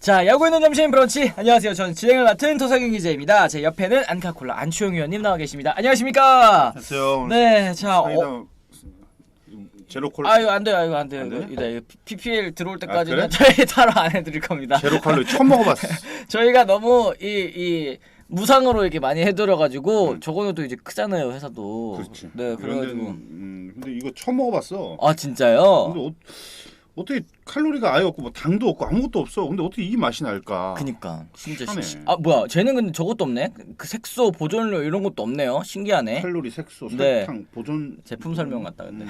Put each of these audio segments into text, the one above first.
자, 야구 있는 점심 브런치. 안녕하세요. 저는 진행을 맡은 도석윤 기자입니다. 제 옆에는 안카콜라 안추영 위원님 나와 계십니다. 안녕하십니까? 안녕하세요. 네, 자, 제로콜. 아유 안 돼요, 안 돼요. 안 돼요? 이거 PPL 들어올 때까지는 그래? 저희 따로 안 해드릴 겁니다. 제로칼로리 처음 먹어봤어. 저희가 너무 이 무상으로 이렇게 많이 해드려가지고 저거는 또 이제 크잖아요, 회사도. 그렇지. 네, 그래가지고. 근데 이거 처음 먹어봤어. 아 진짜요? 근데 어떻게 칼로리가 아예 없고 뭐 당도 없고 아무것도 없어. 근데 어떻게 이 맛이 날까? 그니까 진짜 희한해. 아 뭐야, 쟤는 근데 저것도 없네. 그 색소 보존료 이런 것도 없네요. 신기하네. 칼로리, 색소, 네. 설탕, 보존 제품 설명 같다 근데.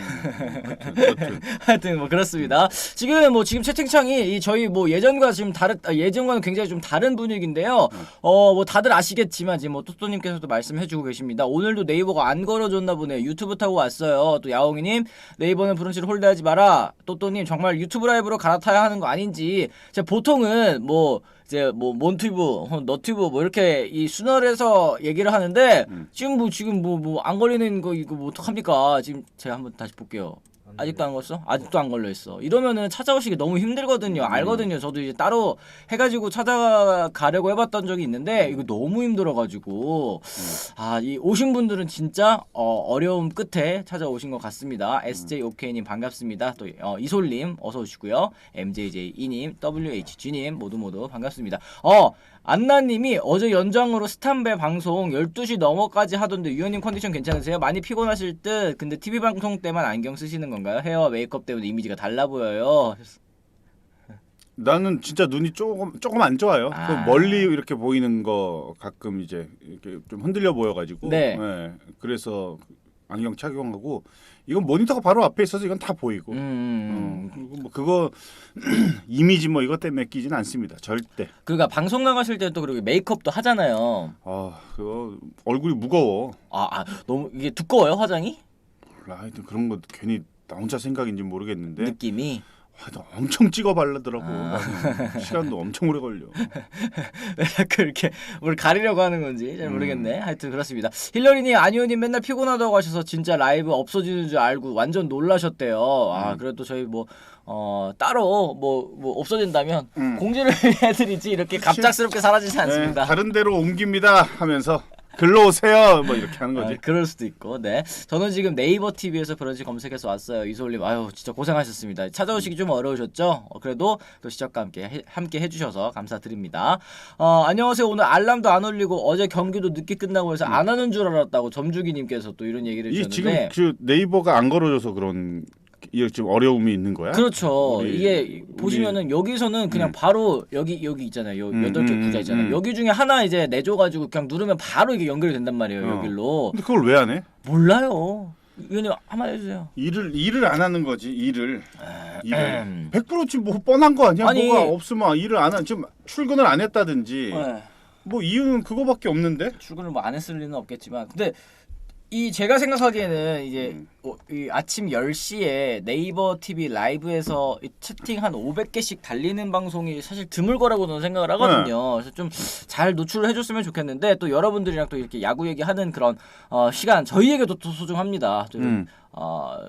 여튼. 하여튼 뭐 그렇습니다. 지금 채팅창이 저희 뭐 예전과 지금 예전과는 굉장히 좀 다른 분위기인데요. 뭐 다들 아시겠지만 지금 뭐 또또님께서도 말씀해주고 계십니다. 오늘도 네이버가 안 걸어줬나 보네. 유튜브 타고 왔어요. 또 야옹이님, 네이버는 브런치를 홀대하지 마라. 또또님, 정말 유튜브 라이브로 갈아타야 하는 거 아닌지. 제가 보통은 뭐 이제 뭐 몬튜브, 너튜브 뭐 이렇게 이 순월해서 얘기를 하는데 지금 뭐 안 걸리는 거 이거 뭐 어떡합니까? 지금 제가 한번 다시 볼게요. 아직도 안 걸렸어? 아직도 안 걸려있어. 이러면은 찾아오시기 너무 힘들거든요. 알거든요. 저도 이제 따로 해가지고 찾아가려고 해봤던 적이 있는데 이거 너무 힘들어가지고 이 오신 분들은 진짜 어려움 끝에 찾아오신 것 같습니다. SJOK님 반갑습니다. 또 이솔님 어서 오시고요. MJJ2님, WHG님 모두 반갑습니다. 안나님이 어제 연장으로 스탄배 방송 12시 넘어까지 하던데 위원님 컨디션 괜찮으세요? 많이 피곤하실 듯. 근데 TV 방송 때만 안경 쓰시는 건가요? 헤어와 메이크업 때문에 이미지가 달라 보여요. 나는 진짜 눈이 조금 안 좋아요. 그 멀리 이렇게 보이는 거 가끔 이제 이렇게 좀 흔들려 보여가지고. 네. 그래서 안경 착용하고 이건 모니터가 바로 앞에 있어서 이건 다 보이고. 그리고 뭐 그거 이미지 뭐 이것 때문에 끼진 않습니다. 절대. 그러니까 방송 나가실 때 또 그리고 메이크업도 하잖아요. 그거 얼굴이 무거워. 너무 이게 두꺼워요, 화장이? 몰라, 하여튼 그런 거 괜히 나 혼자 생각인지 모르겠는데. 느낌이. 엄청 찍어 바르더라고. 시간도 엄청 오래 걸려. 왜 자꾸 이렇게 뭘 가리려고 하는 건지 잘 모르겠네. 하여튼 그렇습니다. 힐러리님, 안효님 맨날 피곤하다고 하셔서 진짜 라이브 없어지는 줄 알고 완전 놀라셨대요. 그래도 저희 뭐 따로 뭐 없어진다면 공지를 해드리지 이렇게 갑작스럽게 사라지지 않습니다. 네, 다른 데로 옮깁니다 하면서 글로 오세요 뭐 이렇게 하는 거지. 그럴 수도 있고. 네, 저는 지금 네이버 TV에서 브런치 검색해서 왔어요. 이솔님, 아유 진짜 고생하셨습니다. 찾아오시기 좀 어려우셨죠? 그래도 또 시작과 함께 해주셔서 감사드립니다. 안녕하세요. 오늘 알람도 안 울리고 어제 경기도 늦게 끝나고 해서 안 하는 줄 알았다고 점주기님께서 또 이런 얘기를 해주셨는데. 지금 그 네이버가 안 걸어줘서 그런 좀 어려움이 있는 거야? 그렇죠. 이게 보시면은 여기서는 그냥 바로 여기 있잖아요. 8개 구자 있잖아요. 여기 중에 하나 이제 내줘가지고 그냥 누르면 바로 이게 연결이 된단 말이에요. 여기로. 근데 그걸 왜 안 해? 몰라요. 위원님 한마디 해주세요. 일을 안 하는 거지. 일을 100% 뭐 뻔한 거 아니야? 뭐가 없으면 일을 안 한. 지금 출근을 안 했다든지 뭐 이유는 그거밖에 없는데. 출근을 뭐 안 했을 리는 없겠지만, 근데 제가 생각하기에는 이제 이 아침 10시에 네이버 TV 라이브에서 이 채팅 한 500개씩 달리는 방송이 사실 드물 거라고 저는 생각을 하거든요. 그래서 좀 잘 노출을 해줬으면 좋겠는데, 또 여러분들이랑 또 이렇게 야구 얘기하는 그런 시간 저희에게도 또 소중합니다. 좀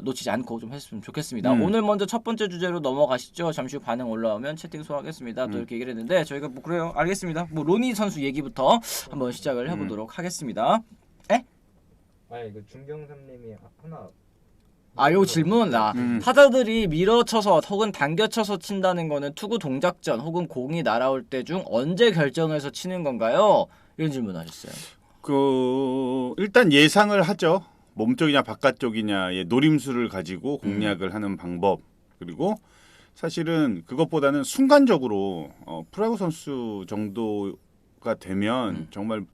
놓치지 않고 좀 했으면 좋겠습니다. 오늘 먼저 첫 번째 주제로 넘어가시죠. 잠시 후 반응 올라오면 채팅 소화하겠습니다. 또 이렇게 얘기를 했는데 저희가 뭐 그래요, 알겠습니다. 뭐 로니 선수 얘기부터 한번 시작을 해보도록 하겠습니다. 그 중경삼님이 하나. 요 질문. 타자들이 밀어쳐서 혹은 당겨쳐서 친다는 거는 투구 동작전 혹은 공이 날아올 때 중 언제 결정해서 치는 건가요? 이런 질문하셨어요. 일단 예상을 하죠. 몸쪽이냐 바깥쪽이냐의 노림수를 가지고 공략을 하는 방법. 그리고 사실은 그것보다는 순간적으로 프로야구 선수 정도가 되면 정말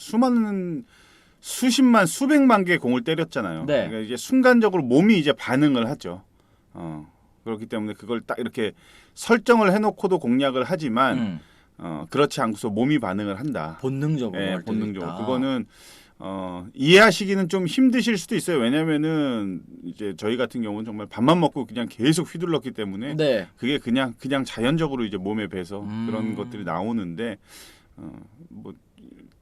수십만 수백만 개의 공을 때렸잖아요. 네. 그러니까 이제 순간적으로 몸이 이제 반응을 하죠. 그렇기 때문에 그걸 딱 이렇게 설정을 해놓고도 공략을 하지만 그렇지 않고서 몸이 반응을 한다. 본능적으로. 네, 본능적으로. 그거는 이해하시기는 좀 힘드실 수도 있어요. 왜냐면은 이제 저희 같은 경우는 정말 밥만 먹고 그냥 계속 휘둘렀기 때문에 그게 그냥 자연적으로 이제 몸에 배서 그런 것들이 나오는데 뭐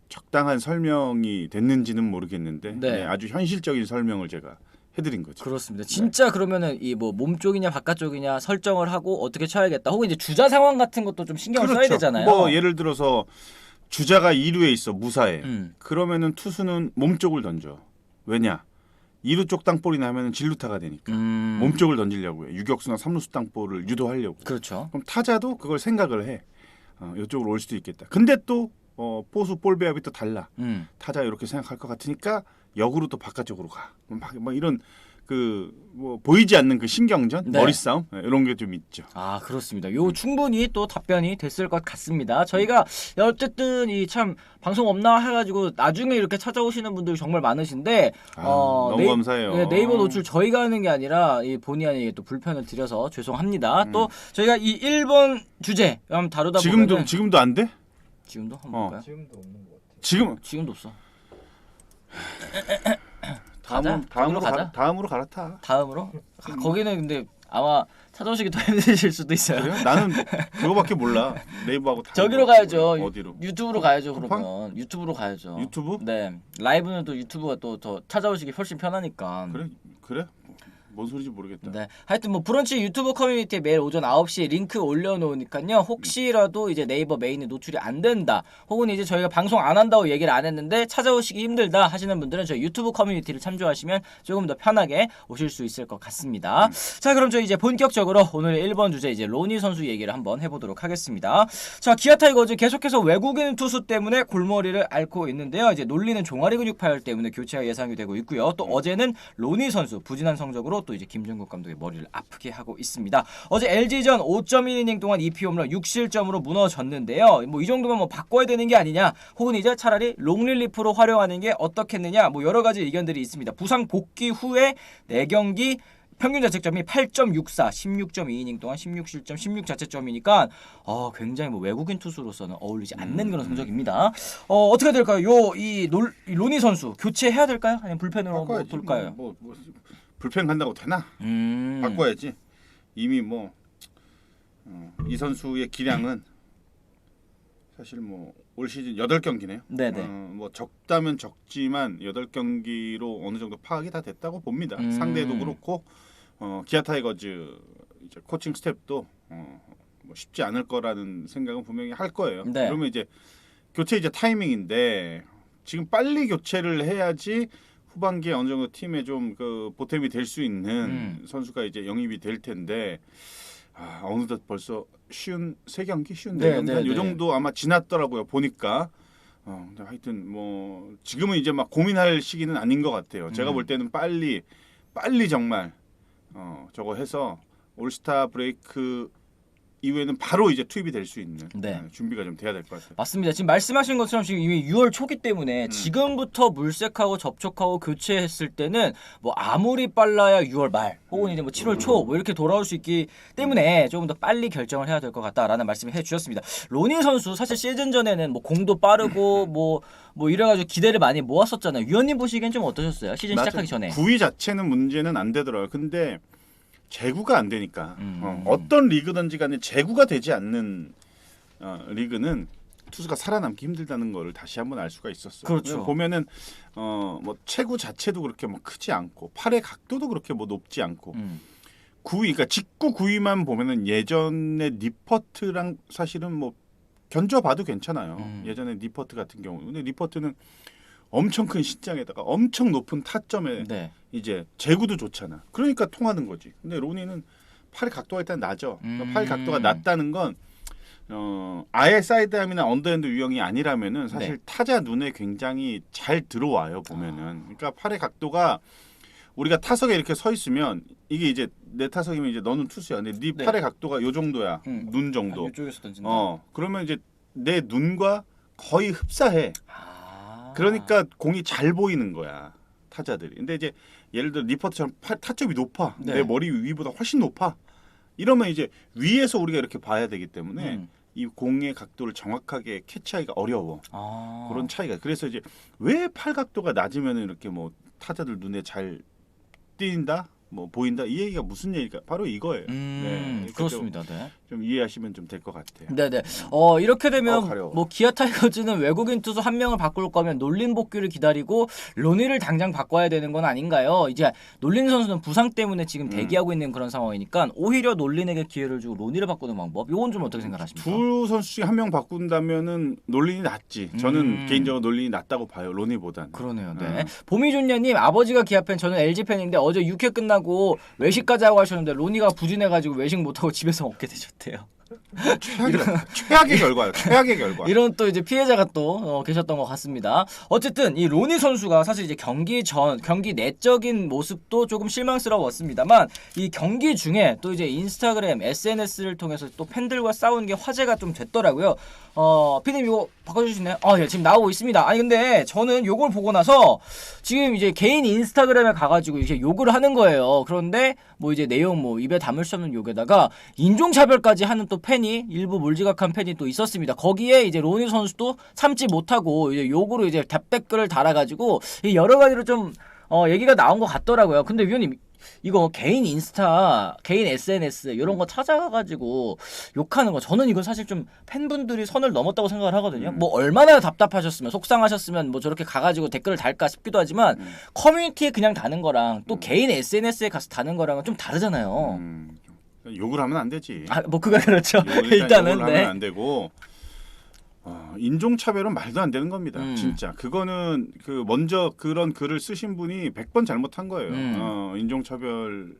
적당한 설명이 됐는지는 모르겠는데 아주 현실적인 설명을 제가 해드린 거죠. 그렇습니다. 진짜 그러면은 이 뭐 몸쪽이냐 바깥쪽이냐 설정을 하고 어떻게 쳐야겠다. 혹은 이제 주자 상황 같은 것도 좀 신경을 써야 되잖아요. 뭐 예를 들어서 주자가 2루에 있어 무사해. 그러면은 투수는 몸쪽을 던져. 왜냐? 2루 쪽 땅볼이 나면은 진루타가 되니까 몸쪽을 던지려고요. 유격수나 3루수 땅볼을 유도하려고. 그렇죠. 그럼 타자도 그걸 생각을 해. 이쪽으로 올 수도 있겠다. 근데 또 포수 볼 배합이 또 달라. 타자 이렇게 생각할 것 같으니까 역으로 또 바깥쪽으로 가. 막 이런 뭐 보이지 않는 그 신경전, 네. 머리 싸움 이런 게 좀 있죠. 아 그렇습니다. 요 충분히 또 답변이 됐을 것 같습니다. 저희가 어쨌든 이 참 방송 없나 해가지고 나중에 이렇게 찾아오시는 분들이 정말 많으신데 너무 감사해요. 네, 네이버 노출 저희가 하는 게 아니라 이 본의 아니게 또 불편을 드려서 죄송합니다. 또 저희가 이 1번 주제 한번 다루다 보면 지금도 안 돼? 지금도 한번 볼까요? 지금도 없는 것 같아요. 지금도 없어. 다음으로 갈아타. 다음으로? 거기는 근데 아마 찾아오시기 더 힘드실 수도 있어요. 그래요? 나는 그거밖에 몰라. 네이버하고 다. 저기로 가야죠. 어디로? 유튜브로 가야죠. 쿠팡? 그러면 유튜브로 가야죠. 유튜브? 네. 라이브는 또 유튜브가 또 더 찾아오시기 훨씬 편하니까. 그래? 뭔 소리인지 모르겠다. 네. 하여튼 뭐 브런치 유튜브 커뮤니티에 매일 오전 9시에 링크 올려놓으니까요. 혹시라도 이제 네이버 메인에 노출이 안 된다. 혹은 이제 저희가 방송 안 한다고 얘기를 안 했는데 찾아오시기 힘들다 하시는 분들은 저희 유튜브 커뮤니티를 참조하시면 조금 더 편하게 오실 수 있을 것 같습니다. 자, 그럼 저희 이제 본격적으로 오늘 1번 주제 이제 로니 선수 얘기를 한번 해보도록 하겠습니다. 자, 기아 타이거즈 계속해서 외국인 투수 때문에 골머리를 앓고 있는데요. 이제 놀리는 종아리 근육 파열 때문에 교체가 예상이 되고 있고요. 또 어제는 로니 선수 부진한 성적으로 또 이제 김종국 감독의 머리를 아프게 하고 있습니다. 어제 LG전 5.1이닝 동안 2피 홈런 6실점으로 무너졌는데요. 뭐 이 정도면 뭐 바꿔야 되는 게 아니냐, 혹은 이제 차라리 롱릴리프로 활용하는 게 어떻겠느냐, 뭐 여러 가지 의견들이 있습니다. 부상 복귀 후에 4경기 평균 자책점이 8.64, 16.2이닝 동안 16실점, 16자책점이니까 굉장히 뭐 외국인 투수로서는 어울리지 않는 그런 성적입니다. 어떻게 될까요? 이 로니 선수 교체해야 될까요? 아니면 불펜으로 뭐 돌까요? 뭐 불펜 간다고 되나? 바꿔야지. 이미 뭐 이 선수의 기량은 사실 뭐 올 시즌 8경기네요. 네네. 뭐 적다면 적지만 8경기로 어느 정도 파악이 다 됐다고 봅니다. 상대도 그렇고 기아 타이거즈 이제 코칭 스텝도 뭐 쉽지 않을 거라는 생각은 분명히 할 거예요. 네. 그러면 이제 교체 이제 타이밍인데 지금 빨리 교체를 해야지 후반기에 어느 정도 팀에 좀 그 보탬이 될 수 있는 선수가 이제 영입이 될 텐데 어느덧 벌써 53경기, 54경기 이 정도 아마 지났더라고요. 보니까 근데 하여튼 뭐 지금은 이제 막 고민할 시기는 아닌 것 같아요. 제가 볼 때는 빨리 정말 저거 해서 올스타 브레이크 이후에는 바로 이제 투입이 될 수 있는 준비가 좀 돼야 될 것 같아요. 맞습니다. 지금 말씀하신 것처럼 지금 이미 6월 초기 때문에 지금부터 물색하고 접촉하고 교체했을 때는 뭐 아무리 빨라야 6월 말 혹은 이제 뭐 7월 초 뭐 이렇게 돌아올 수 있기 때문에 조금 더 빨리 결정을 해야 될 것 같다라는 말씀을 해주셨습니다. 로니 선수 사실 시즌 전에는 뭐 공도 빠르고 뭐 이래가지고 기대를 많이 모았었잖아요. 위원님 보시기엔 좀 어떠셨어요? 시즌 시작하기 전에. 구위 자체는 문제는 안 되더라고요. 근데 제구가 안 되니까 어떤 리그든지 간에 제구가 되지 않는 리그는 투수가 살아남기 힘들다는 걸 다시 한번 알 수가 있었어요. 그렇죠. 보면은 뭐 체구 자체도 그렇게 뭐 크지 않고 팔의 각도도 그렇게 뭐 높지 않고 구위, 그러니까 직구 구위만 보면은 예전에 니퍼트랑 사실은 뭐 견줘봐도 괜찮아요. 예전에 니퍼트 같은 경우. 근데 니퍼트는 엄청 큰 신장에다가 엄청 높은 타점에 이제 제구도 좋잖아. 그러니까 통하는 거지. 근데 로니는 팔의 각도가 일단 낮아. 그러니까 팔 각도가 낮다는 건 아예 사이드암이나 언더핸드 유형이 아니라면은 사실 타자 눈에 굉장히 잘 들어와요. 보면은. 그러니까 팔의 각도가 우리가 타석에 이렇게 서 있으면 이게 이제 내 타석이면 이제 너는 투수야. 근데 네 팔의 각도가 요 정도야. 눈 정도. 이쪽에서 던진다. 그러면 이제 내 눈과 거의 흡사해. 그러니까 공이 잘 보이는 거야, 타자들이. 근데 이제 예를 들어 리퍼트처럼 타점이 높아. 내 머리 위보다 훨씬 높아. 이러면 이제 위에서 우리가 이렇게 봐야 되기 때문에 이 공의 각도를 정확하게 캐치하기가 어려워. 그런 차이가. 그래서 이제 왜 팔 각도가 낮으면 이렇게 뭐 타자들 눈에 잘 띄인다? 뭐 보인다 이 얘기가 무슨 얘기일까? 바로 이거예요. 네, 그렇습니다. 네. 좀 이해하시면 좀 될 것 같아요. 네네. 이렇게 되면 뭐 기아 타이거즈는 외국인 투수 한 명을 바꿀 거면 놀린 복귀를 기다리고 로니를 당장 바꿔야 되는 건 아닌가요? 이제 놀린 선수는 부상 때문에 지금 대기하고 있는 그런 상황이니까 오히려 놀린에게 기회를 주고 로니를 바꾸는 방법. 이건 좀 어떻게 생각하십니까? 두 선수 중에 한 명 바꾼다면은 놀린이 낫지. 저는 개인적으로 놀린이 낫다고 봐요. 로니보다는. 그러네요. 네. 봄이존냐님 아버지가 기아 팬, 저는 LG 팬인데 어제 6회 끝나고 외식까지 하고 하셨는데 로니가 부진해가지고 외식 못하고 집에서 먹게 되셨대요. 최악의 결과예요. 최악의 결과. 이런 또 이제 피해자가 또 계셨던 것 같습니다. 어쨌든 이 로니 선수가 사실 이제 경기 내적인 모습도 조금 실망스러웠습니다만 이 경기 중에 또 이제 인스타그램, SNS를 통해서 또 팬들과 싸우는 게 화제가 좀 됐더라고요. 피디님 이거 바꿔주시나요? 예, 지금 나오고 있습니다. 아니 근데 저는 요걸 보고 나서 지금 이제 개인 인스타그램에 가가지고 이렇게 욕을 하는 거예요. 그런데 뭐 이제 내용 뭐 입에 담을 수 없는 욕에다가 인종차별까지 하는 또 팬이 일부 몰지각한 팬이 또 있었습니다. 거기에 이제 로니 선수도 참지 못하고 이제 욕으로 이제 답댓글을 달아가지고 여러 가지로 좀 얘기가 나온 것 같더라고요. 근데 위원님 이거 개인 인스타, 개인 SNS 이런 거 찾아가가지고 욕하는 거 저는 이거 사실 좀 팬분들이 선을 넘었다고 생각을 하거든요. 뭐 얼마나 답답하셨으면 속상하셨으면 뭐 저렇게 가가지고 댓글을 달까 싶기도 하지만 커뮤니티에 그냥 다는 거랑 또 개인 SNS에 가서 다는 거랑은 좀 다르잖아요. 욕을 하면 안 되지. 뭐 그거 그렇죠. 일단은 욕을 하면 안 되고 인종차별은 말도 안 되는 겁니다. 진짜 그거는 그 먼저 그런 글을 쓰신 분이 100번 잘못한 거예요. 인종차별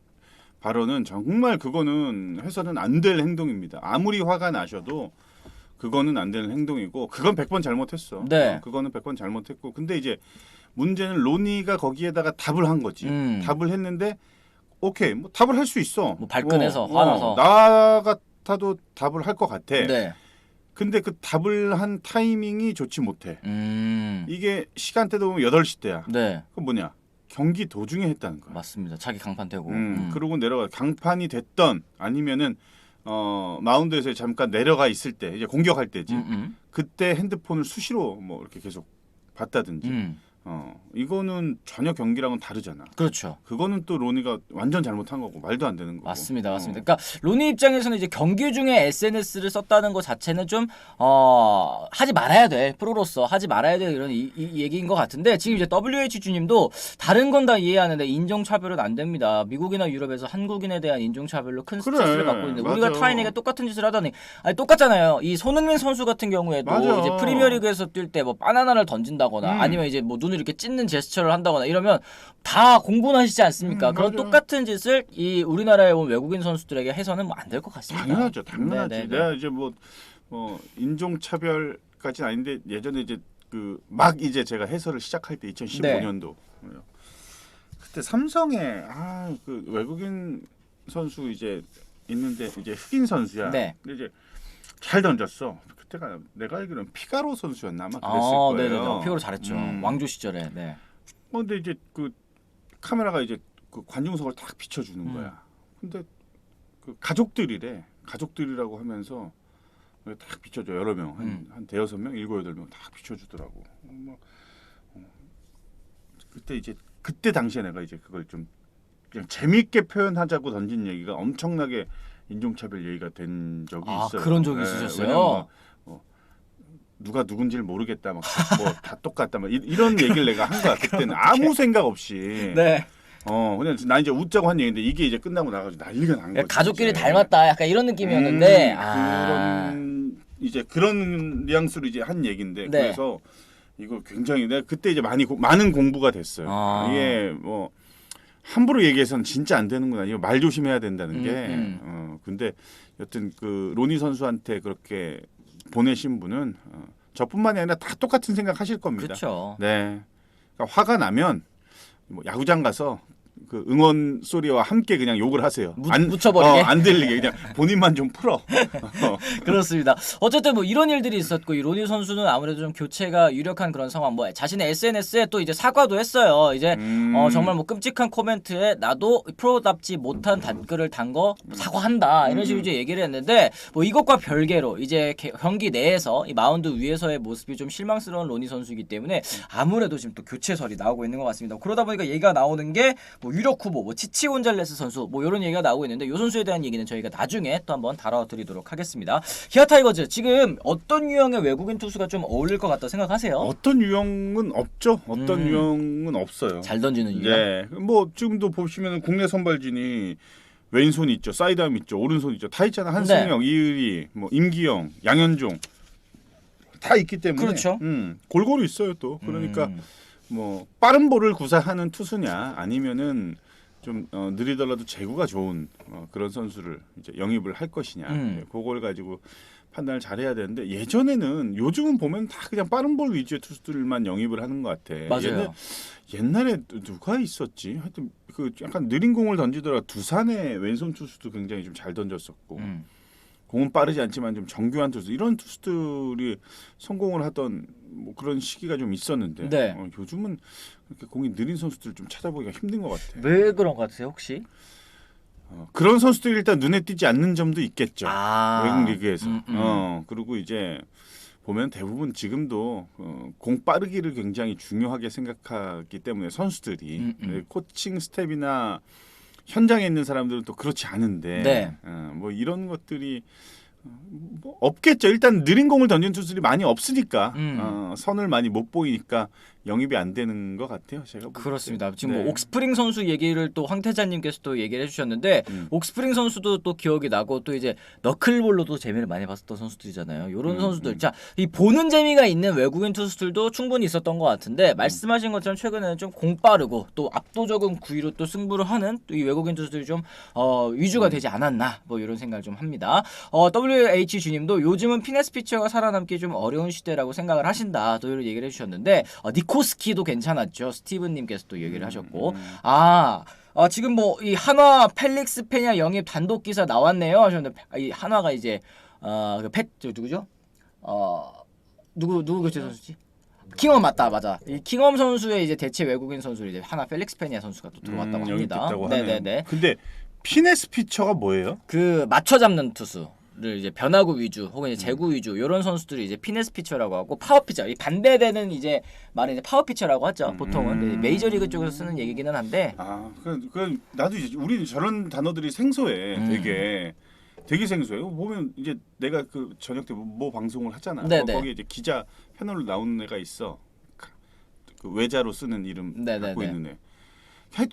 발언은 정말 그거는 해서는 안 될 행동입니다. 아무리 화가 나셔도 그거는 안 되는 행동이고 그건 100번 잘못했어. 네. 그거는 100번 잘못했고 근데 이제 문제는 로니가 거기에다가 답을 한 거지. 답을 했는데 오케이 뭐 답을 할 수 있어. 뭐 발끈해서 화나서 나 같아도 답을 할 것 같아. 네. 근데 그 답을 한 타이밍이 좋지 못해. 이게 시간대도 보면 8시 때야. 네. 그 뭐냐? 경기 도중에 했다는 거야. 맞습니다. 자기 강판 되고. 그러고 내려가 강판이 됐던 아니면은 마운드에서 잠깐 내려가 있을 때 이제 공격할 때지. 그때 핸드폰을 수시로 뭐 이렇게 계속 봤다든지. 이거는 전혀 경기랑은 다르잖아. 그렇죠. 그거는 또 로니가 완전 잘못한 거고 말도 안 되는 거고. 맞습니다. 그러니까 로니 입장에서는 이제 경기 중에 SNS를 썼다는 것 자체는 좀 하지 말아야 돼. 프로로서 하지 말아야 돼 이런 이 얘기인 것 같은데 지금 이제 WH 주님도 다른 건 다 이해하는데 인종차별은 안 됩니다. 미국이나 유럽에서 한국인에 대한 인종차별로 큰 스트레스를 받고 있는데 맞아. 우리가 타인에게 똑같은 짓을 하다니 아니 똑같잖아요. 이 손흥민 선수 같은 경우에도 맞아. 이제 프리미어리그에서 뛸 때 뭐 바나나를 던진다거나 아니면 이제 뭐 눈을 이렇게 찢는 제스처를 한다거나 이러면 다 공분하시지 않습니까? 그런 똑같은 짓을 이 우리나라에 온 외국인 선수들에게 해서는 뭐 안 될 것 같습니다. 당연하죠. 당연하지. 내가 이제 뭐 인종차별까지는 아닌데 예전에 이제 그 막 이제 제가 해설을 시작할 때 2015년도 그때 삼성에 그 외국인 선수 이제 있는데 이제 흑인 선수야. 네. 근데 이제 잘 던졌어. 그때가 내가 알기로는 피가로 선수였나 아마 그랬을 거예요. 네네. 피가로 잘했죠. 왕조 시절에. 네. 근데 이제 그 카메라가 이제 그 관중석을 딱 비춰주는 거야. 근데 그 가족들이라고 하면서 딱 비춰줘 여러 명, 한 대여섯 명, 7-8명 딱 비춰주더라고. 그때 이제 그때 당시에 내가 이제 그걸 좀 그냥 재밌게 표현하자고 던진 얘기가 엄청나게 인종차별 얘기가 된 적이 있어요. 그런 적이 있으셨어요? 누가 누군지를 모르겠다, 막 뭐 다 똑같다, 막 이런 얘기를 내가 한 거야. 그때는 아무 생각 없이. 네. 그냥 나 이제 웃자고 한 얘기인데 이게 이제 끝나고 나가지고 난리가 난 거지. 가족끼리 닮았다, 약간 이런 느낌이었는데. 이제 그런 뉘앙스로 이제 한 얘기인데 네. 그래서 이거 굉장히 내가 그때 이제 많은 공부가 됐어요. 이게 뭐 함부로 얘기해서는 진짜 안 되는구나. 이거 말 조심해야 된다는 게. 근데 여튼 그 로니 선수한테 그렇게 보내신 분은 저뿐만이 아니라 다 똑같은 생각 하실 겁니다. 그렇죠. 네. 그러니까 화가 나면 뭐 야구장 가서 그 응원 소리와 함께 그냥 욕을 하세요. 묻혀버리게. 안 들리게 그냥 본인만 좀 풀어. 그렇습니다. 어쨌든 뭐 이런 일들이 있었고 이 로니 선수는 아무래도 좀 교체가 유력한 그런 상황. 뭐 자신의 SNS에 또 이제 사과도 했어요. 이제 정말 뭐 끔찍한 코멘트에 나도 프로답지 못한 댓글을 단 거 사과한다 이런 식으로 이제 얘기를 했는데 뭐 이것과 별개로 이제 경기 내에서 이 마운드 위에서의 모습이 좀 실망스러운 로니 선수이기 때문에 아무래도 지금 또 교체설이 나오고 있는 것 같습니다. 그러다 보니까 얘기가 나오는 게 뭐 뭐 유력 후보, 뭐 치치 곤잘레스 선수, 뭐 이런 얘기가 나오고 있는데 이 선수에 대한 얘기는 저희가 나중에 또 한번 다뤄드리도록 하겠습니다. 기아 타이거즈 지금 어떤 유형의 외국인 투수가 좀 어울릴 것 같다 생각하세요? 어떤 유형은 없죠. 어떤 유형은 없어요. 잘 던지는 유형. 네, 뭐 지금도 보시면 국내 선발진이 왼손 있죠, 사이드암 있죠, 오른손 있죠, 다 있잖아. 한승영, 이의리, 뭐 임기영, 양현종 다 있기 때문에 그렇죠. 골고루 있어요 또. 그러니까 뭐 빠른 볼을 구사하는 투수냐 아니면은 좀 느리더라도 제구가 좋은 그런 선수를 이제 영입을 할 것이냐 그걸 가지고 판단을 잘해야 되는데 예전에는 요즘은 보면 다 그냥 빠른 볼 위주의 투수들만 영입을 하는 것 같아. 맞아요. 옛날에 누가 있었지? 하여튼 그 약간 느린 공을 던지더라도 두산의 왼손 투수도 굉장히 좀 잘 던졌었고 공은 빠르지 않지만 좀 정교한 투수 이런 투수들이 성공을 하던 뭐 그런 시기가 좀 있었는데 네. 요즘은 그렇게 공이 느린 선수들 좀 찾아보기가 힘든 것 같아. 왜 그런 것 같으세요 혹시? 그런 선수들이 일단 눈에 띄지 않는 점도 있겠죠. 외국 리그에서. 그리고 이제 보면 대부분 지금도 공 빠르기를 굉장히 중요하게 생각하기 때문에 선수들이 코칭 스텝이나 현장에 있는 사람들은 또 그렇지 않은데 네. 뭐 이런 것들이 뭐 없겠죠. 일단 느린 공을 던지는 투수들이 많이 없으니까 선을 많이 못 보이니까 영입이 안 되는 것 같아요. 제가 그렇습니다. 지금 네. 뭐 옥스프링 선수 얘기를 또 황태자님께서 또 얘기를 해주셨는데 옥스프링 선수도 또 기억이 나고 또 이제 너클볼로도 재미를 많이 봤었던 선수들이잖아요. 이런 선수들, 자, 이 보는 재미가 있는 외국인 투수들도 충분히 있었던 것 같은데 말씀하신 것처럼 최근에는 좀 공 빠르고 또 압도적인 구위로 또 승부를 하는 또 이 외국인 투수들이 좀 위주가 되지 않았나 뭐 이런 생각을 좀 합니다. WH 주님도 요즘은 피네스 피처가 살아남기 좀 어려운 시대라고 생각을 하신다. 또 이런 얘기를 해주셨는데 니코스키도 괜찮았죠. 스티븐님께서 또 얘기를 하셨고 지금 뭐 이 한화 펠릭스 페냐 영입 단독 기사 나왔네요 하셨는데 이 한화가 이제 누구죠? 누구 교체 선수지? 킹엄 맞아. 이 킹엄 선수의 이제 대체 외국인 선수 이제 한화 펠릭스 페냐 선수가 또 들어왔다고 합니다. 네네네. 근데 피네스 피처가 뭐예요? 그 맞춰 잡는 투수. 를 이제 변화구 위주 혹은 이제 제구 위주 이런 선수들이 이제 피네스 피처라고 하고 파워 피처 이 반대되는 이제 말은 이제 파워 피처라고 하죠. 보통은 메이저리그 쪽에서 쓰는 얘기기는 한데 나도 이제 우리 저런 단어들이 생소해. 되게 생소해요. 보면 이제 내가 그 저녁 때 뭐 방송을 하잖아. 거기에 이제 기자 패널로 나오는 애가 있어. 그 외자로 쓰는 이름 갖고 있는 애.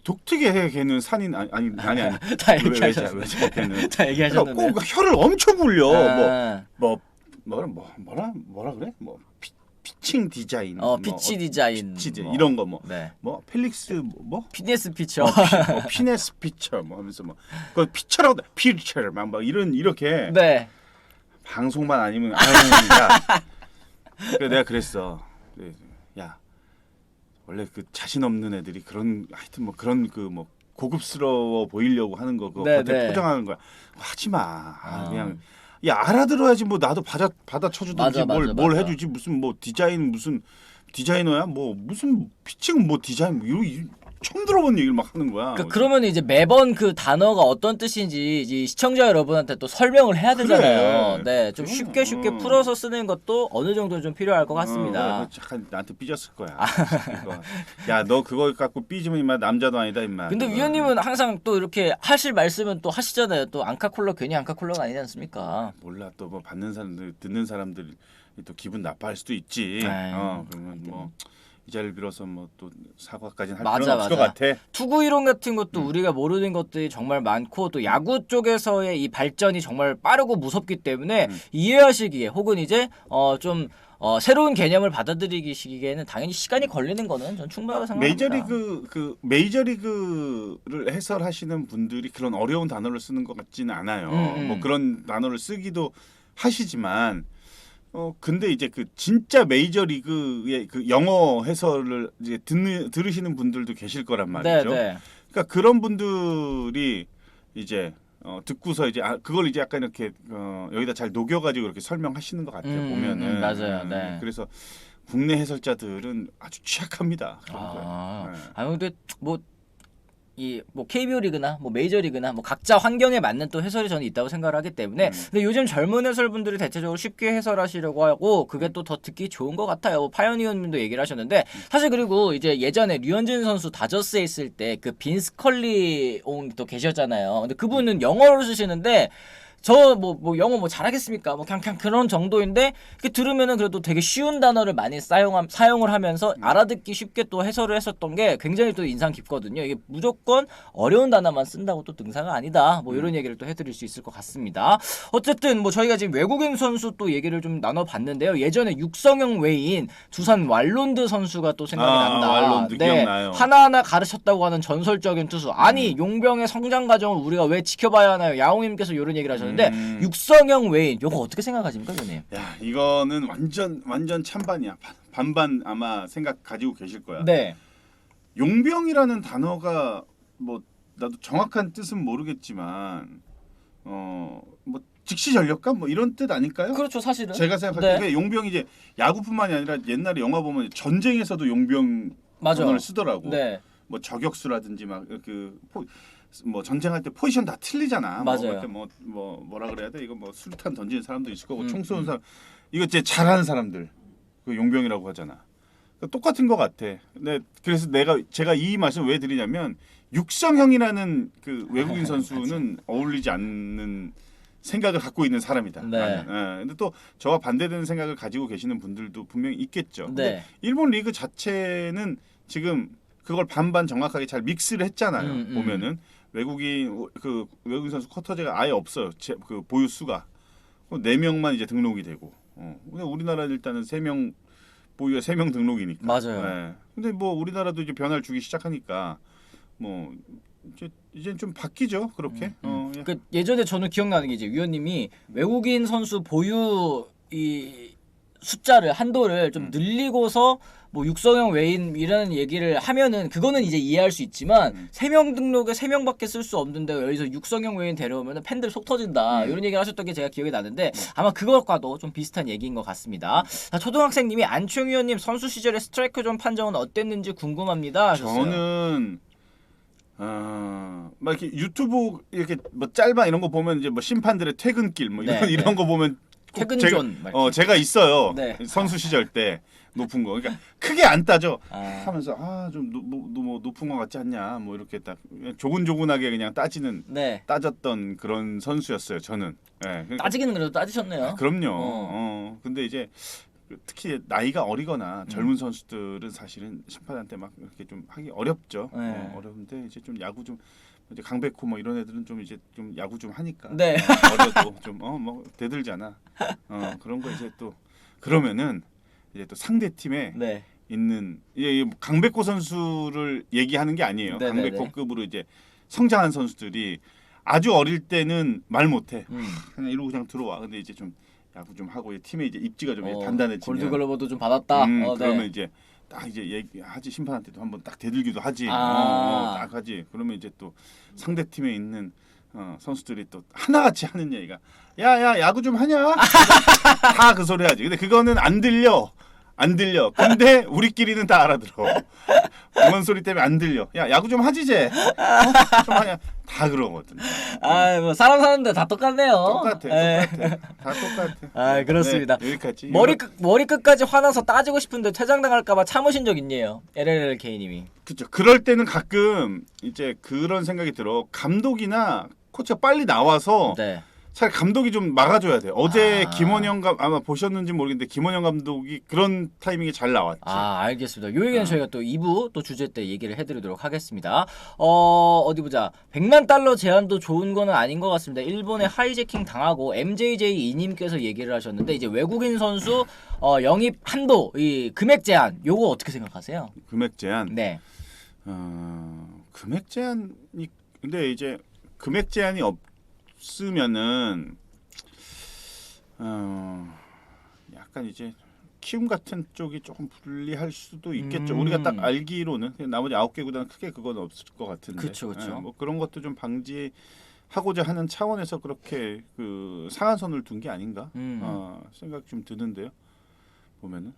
독특해. 걔는 산인 아니 다 얘기하셨어요. 걔는 다 얘기하셨는데 꼭 혀를 엄청 굴려. 뭐라 그래? 뭐 피칭 디자인, 피치 디자인, 이런 거 뭐 펠릭스 피네스 피처, 피네스 피처 뭐 하면서 그 피처라고 피처 막 이렇게 방송만 아니면 그래 내가 그랬어. 야 원래 그 자신 없는 애들이 그런 하여튼 뭐 그런 그 뭐 고급스러워 보이려고 하는 거 그거 겉에 포장하는 거야. 하지 마. 그냥 야 알아들어야지 뭐 나도 받아 쳐주든지 뭘 해주지 무슨 뭐 디자인 무슨 디자이너야 뭐 무슨 피칭 뭐 디자인 뭐 이런 처음 들어본 얘기를 막 하는 거야. 그러면 이제 매번 그 단어가 어떤 뜻인지 이제 시청자 여러분한테 또 설명을 해야 되잖아요. 네, 좀 쉽게 풀어서 쓰는 것도 어느 정도 좀 필요할 것 같습니다. 잠깐 나한테 삐졌을 거야. 야, 너 그거 갖고 삐지면 임마 남자도 아니다 임마. 근데 위원님은 항상 또 이렇게 하실 말씀은 또 하시잖아요. 또 앙카콜러 괜히 앙카콜러가 아니지 않습니까? 몰라 또 뭐 받는 사람들 듣는 사람들이 또 기분 나빠할 수도 있지. 그러면 뭐. 이 자리를 빌어서 뭐 또 사과까지는 할 필요는 없을 것 같아. 투구 이론 같은 것도 우리가 모르는 것들이 정말 많고 또 야구 쪽에서의 이 발전이 정말 빠르고 무섭기 때문에 이해하시기에 혹은 이제 좀 새로운 개념을 받아들이기시기에는 당연히 시간이 걸리는 거는 전 충분하다고 생각합니다. 메이저리그를 해설하시는 분들이 그런 어려운 단어를 쓰는 것 같지는 않아요. 뭐 그런 단어를 쓰기도 하시지만 근데 이제 그 진짜 메이저리그의 그 영어 해설을 이제 들으시는 분들도 계실 거란 말이죠. 그러니까 그런 분들이 이제 듣고서 이제 그걸 이제 약간 이렇게 여기다 잘 녹여가지고 이렇게 설명하시는 것 같아요. 보면은 맞아요. 그래서 국내 해설자들은 아주 취약합니다. 그런 거예요. 근데 뭐 이 뭐 KBO 리그나 뭐 메이저 리그나 뭐 각자 환경에 맞는 또 해설이 저는 있다고 생각을 하기 때문에 근데 요즘 젊은 해설분들이 대체적으로 쉽게 해설하시려고 하고 그게 또 더 듣기 좋은 것 같아요. 파이어니어님도 얘기를 하셨는데 사실 그리고 이제 예전에 류현진 선수 다저스에 있을 때 그 빈스 컬리 또 계셨잖아요. 근데 그분은 영어를 쓰시는데 저 뭐 영어 뭐 잘하겠습니까? 뭐 그냥 그런 정도인데 그 들으면은 그래도 되게 쉬운 단어를 많이 사용을 하면서 알아듣기 쉽게 또 해설을 했었던 게 굉장히 또 인상 깊거든요. 이게 무조건 어려운 단어만 쓴다고 또 등산은 아니다. 뭐 이런 얘기를 또 해드릴 수 있을 것 같습니다. 어쨌든 뭐 저희가 지금 외국인 선수 또 얘기를 좀 나눠봤는데요. 예전에 육성형 외인 두산 왈론드 선수가 또 생각이 난다. 왈론드 기억나요. 하나하나 가르쳤다고 하는 전설적인 투수. 아니 용병의 성장 과정을 우리가 왜 지켜봐야 하나요? 야옹님께서 이런 얘기를 하셨는데 육성형 외인 요거 어떻게 생각하십니까, 교님? 야, 이거는 완전 찬반이야. 반반 아마 생각 가지고 계실 거야. 네. 용병이라는 단어가 뭐 나도 정확한 뜻은 모르겠지만 뭐 즉시 전력감 뭐 이런 뜻 아닐까요? 그렇죠, 사실은. 제가 생각할 때 용병이 이제 야구뿐만이 아니라 옛날에 영화 보면 전쟁에서도 용병 단어를 쓰더라고. 네. 뭐 저격수라든지 막 뭐 전쟁할 때 포지션 다 틀리잖아. 맞아요. 뭐라 그래야 돼? 이거 뭐 수류탄 던지는 사람도 있을 거고 총 쏘는 사람 이거 이제 잘하는 사람들 그 용병이라고 하잖아. 그러니까 똑같은 것 같아. 근데 그래서 제가 이 말씀 왜 드리냐면 육성형이라는 그 외국인 선수는 어울리지 않는 생각을 갖고 있는 사람이다. 네. 나는. 근데 또 저와 반대되는 생각을 가지고 계시는 분들도 분명히 있겠죠. 근데 네. 일본 리그 자체는 지금 그걸 반반 정확하게 잘 믹스를 했잖아요. 보면은 외국인 선수 쿼터제가 아예 없어요. 그 보유 수가 4명만 이제 등록이 되고. 근데 우리나라는 일단은 3명 보유가 3명 등록이니까. 맞아요. 네. 근데 뭐 우리나라도 이제 변화를 주기 시작하니까 뭐 이제 좀 바뀌죠. 그렇게. 예. 그 예전에 저는 기억나는 게 이제 위원님이 외국인 선수 보유 이 숫자를 한도를 좀 늘리고서 뭐 육성형 외인이라는 얘기를 하면은 그거는 이제 이해할 수 있지만 3명 등록에 3명밖에 쓸 수 없는데 여기서 육성형 외인 데려오면은 팬들 속 터진다 이런 얘기를 하셨던 게 제가 기억이 나는데 아마 그것과도 좀 비슷한 얘기인 것 같습니다. 자, 초등학생님이 안충 위원님 선수 시절에 스트라이크 존 판정은 어땠는지 궁금합니다 하셨어요. 저는 막 이렇게 유튜브 이렇게 뭐 짤방 이런 거 보면 이제 뭐 심판들의 퇴근길 뭐 이런 거 보면 퇴근존 제가 있어요. 네. 선수 시절 때 높은 거. 그러니까 크게 안 따져. 하면서 좀 높은 거 같지 않냐. 뭐 이렇게 딱 조근조근하게 그냥 따졌던 그런 선수였어요. 저는. 네. 그러니까, 따지기는 그래도 따지셨네요. 그럼요. 근데 이제 특히 나이가 어리거나 젊은 선수들은 사실은 심판한테 막 이렇게 좀 하기 어렵죠. 네. 어려운데 이제 좀 야구 좀 이제 강백호 뭐 이런 애들은 좀 이제 좀 야구 좀 하니까 네. 어려도 좀 뭐 대들잖아. 그런 거 이제 또 그러면은 이제 또 상대 팀에 네. 있는 강백호 선수를 얘기하는 게 아니에요. 네네네. 강백호급으로 이제 성장한 선수들이 아주 어릴 때는 말 못해. 그냥 이러고 그냥 들어와. 근데 이제 좀 야구 좀 하고 팀의 이제 입지가 좀 단단해지면 골드글러브도 좀 받았다. 그러면 네. 이제 딱 이제 얘기하지 심판한테도 한번 딱 대들기도 하지. 딱 하지. 그러면 이제 또 상대 팀에 있는 선수들이 또 하나같이 하는 얘기가 야 야구 좀 하냐? 다 그 소리 하지. 근데 그거는 안 들려. 근데 우리끼리는 다 알아들어. 그런 소리 때문에 안 들려. 야 야구 좀 하지 제. 좀 하냐? 다 그러거든. 뭐 사람 사는데 다 똑같네요. 똑같아. 다 똑같아. 그렇습니다. 네, 여기까지. 머리 끝까지 화나서 따지고 싶은데 퇴장당할까봐 참으신 적 있네요. LLK님이. 그렇죠. 그럴 때는 가끔 이제 그런 생각이 들어. 감독이나 코치가 빨리 나와서 차라리 감독이 좀 막아줘야 돼. 어제 김원영 아마 보셨는지 모르겠는데 김원영 감독이 그런 타이밍에 잘 나왔지. 알겠습니다. 요 얘기는 저희가 또 2부 또 주제 때 얘기를 해드리도록 하겠습니다. 어디 보자. 100만 달러 제한도 좋은 거는 아닌 것 같습니다. 일본에 하이제킹 당하고 MJJ 이님께서 얘기를 하셨는데 이제 외국인 선수 영입 한도 이 금액 제한 요거 어떻게 생각하세요? 금액 제한. 네. 금액 제한이 근데 이제 금액 제한이 없으면은 약간 이제 키움 같은 쪽이 조금 불리할 수도 있겠죠. 우리가 딱 알기로는 나머지 9개 구단은 크게 그건 없을 것 같은데. 그렇죠. 뭐 그런 것도 좀 방지하고자 하는 차원에서 그렇게 그 상한선을 둔 게 아닌가 생각 좀 드는데요. 보면은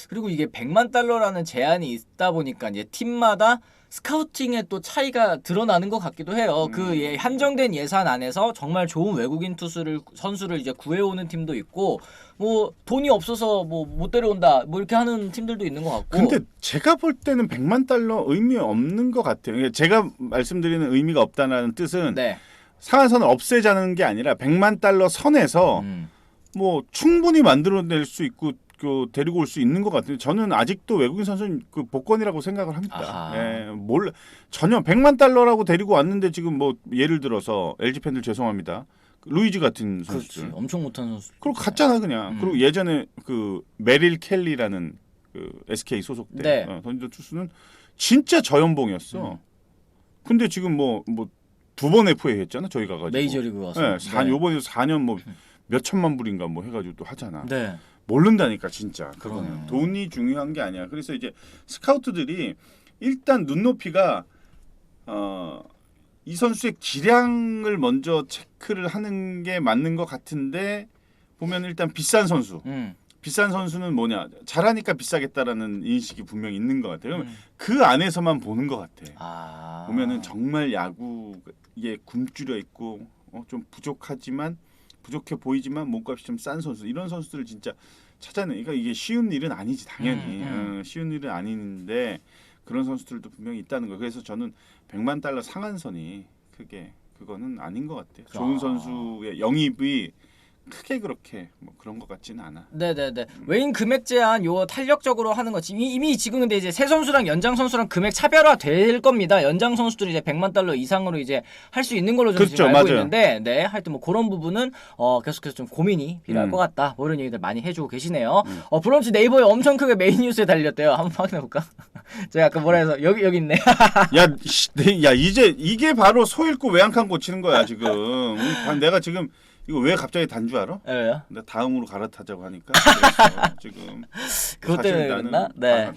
그리고 이게 100만 달러라는 제한이 있다 보니까 이제 팀마다 스카우팅에 또 차이가 드러나는 것 같기도 해요. 그 한정된 예산 안에서 정말 좋은 외국인 선수를 이제 구해오는 팀도 있고, 뭐 돈이 없어서 뭐 못 데려온다, 뭐 이렇게 하는 팀들도 있는 것 같고. 근데 제가 볼 때는 100만 달러 의미 없는 것 같아요. 제가 말씀드리는 의미가 없다는 뜻은 네. 상한선을 없애자는 게 아니라 100만 달러 선에서 뭐 충분히 만들어낼 수 있고 그 데리고 올 수 있는 것 같아요. 저는 아직도 외국인 선수는 그 복권이라고 생각을 합니다. 예, 전혀 100만 달러라고 데리고 왔는데 지금 뭐 예를 들어서 LG 팬들 죄송합니다. 루이즈 같은 선수들. 그렇지. 엄청 못한 선수. 그리고 갔잖아 그냥. 그리고 예전에 그 메릴 켈리라는 그 SK 소속대 네. 던지던 투수는 진짜 저연봉이었어. 근데 지금 뭐 두 번 FA 했잖아 저희 가가지고. 메이저리그 가서. 네, 요번에 4년 뭐 몇 천만 불인가 뭐 해가지고 또 하잖아. 네. 모른다니까 진짜. 그러네. 돈이 중요한 게 아니야. 그래서 이제 스카우트들이 일단 눈높이가 이 선수의 기량을 먼저 체크를 하는 게 맞는 것 같은데 보면 일단 비싼 선수. 비싼 선수는 뭐냐 잘하니까 비싸겠다라는 인식이 분명히 있는 것 같아요. 그 안에서만 보는 것 같아. 보면은 정말 야구에 굶주려 있고 좀 부족해 보이지만 몸값이 좀 싼 선수 이런 선수들을 진짜 찾아내니까 이게 쉬운 일은 아니지 당연히 쉬운 일은 아닌데 그런 선수들도 분명히 있다는 거예요. 그래서 저는 100만 달러 상한선이 그거는 아닌 것 같아요. 좋은 선수의 영입이 크게 그렇게 뭐 그런 것 같지는 않아. 네네네. 외인 금액 제한 요 탄력적으로 하는 거 이미 지금 근데 이제 새 선수랑 연장 선수랑 금액 차별화 될 겁니다. 연장 선수들이 이제 100만 달러 이상으로 이제 할 수 있는 걸로 저는 그렇죠, 지금 알고 맞아요. 있는데, 네 하여튼 뭐 그런 부분은 계속해서 좀 고민이 필요할 것 같다. 뭐 이런 얘기들 많이 해주고 계시네요. 브런치 네이버에 엄청 크게 메인 뉴스에 달렸대요. 한번 확인해 볼까? 제가 아까 뭐라 해서 여기 있네. 야 이제 이게 바로 소 잃고 외양간 고치는 거야 지금. 내가 지금 이거 왜 갑자기 단 줄 알아? 왜요? 나 다음으로 갈아타자고 하니까 그랬어, 지금. 그것 때문에 그랬나? 네.